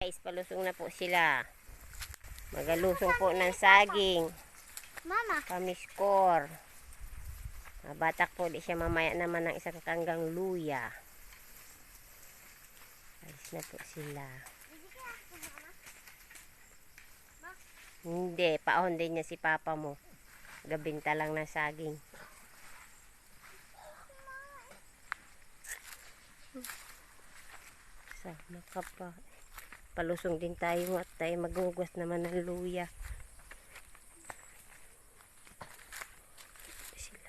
Guys, palusong na po sila. Magalusong po ng saging. Mama. Pamiskor. Batak po, di siya mamaya naman ng isang kanggang luya. Alis na po sila. Hindi, paahon din niya si papa mo. Gabinta lang ng saging. Sama ka pa. Palusong din tayo at tayo maghugas naman ng luya. Sila.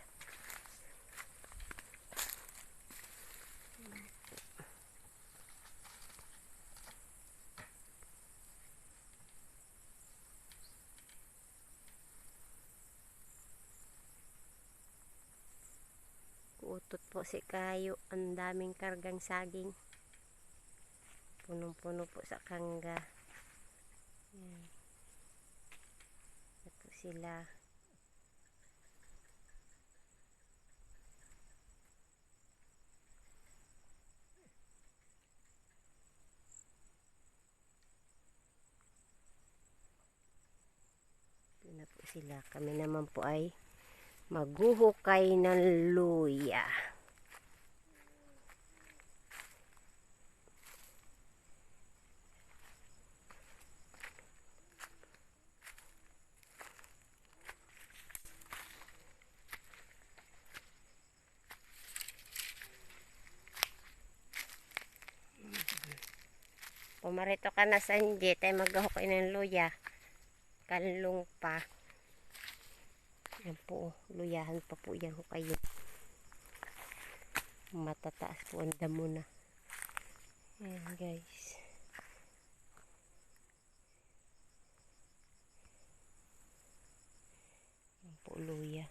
Kuutot po si Kayo. Ang daming kargang saging. Punong-puno po sa kangga. Yan. Ito sila. Ito na po sila. Kami naman po ay maghuhukay ng luya. Pumarito ka na sa hindi, tayo maghahukay ng luya. Kalong pa. Yan po, luyahan pa po yan hukayin. Matataas po ang damo na. Ayan guys. Yan po luya.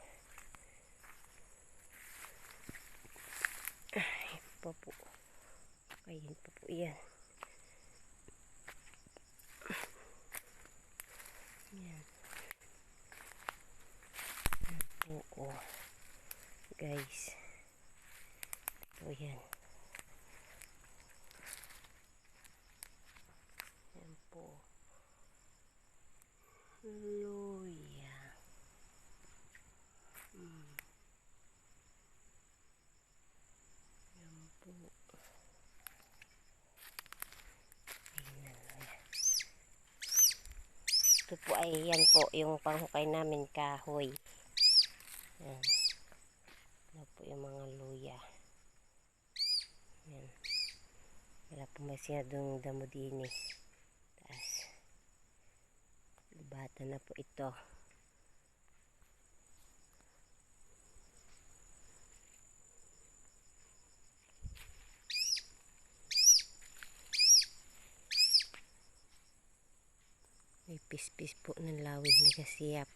Ay, pa po. Hukayin pa po yan. Yan. Yan po, oh. Guys. Po yan. Yan po. Luya. Yan po. Ito po ay yan po yung panghukay namin kahoy. Yan. Yan po yung mga luya. Yan. Wala po masyadong damo din eh. Taas. Lubata na po ito. May pis-pis po ng lawig na kasiyap.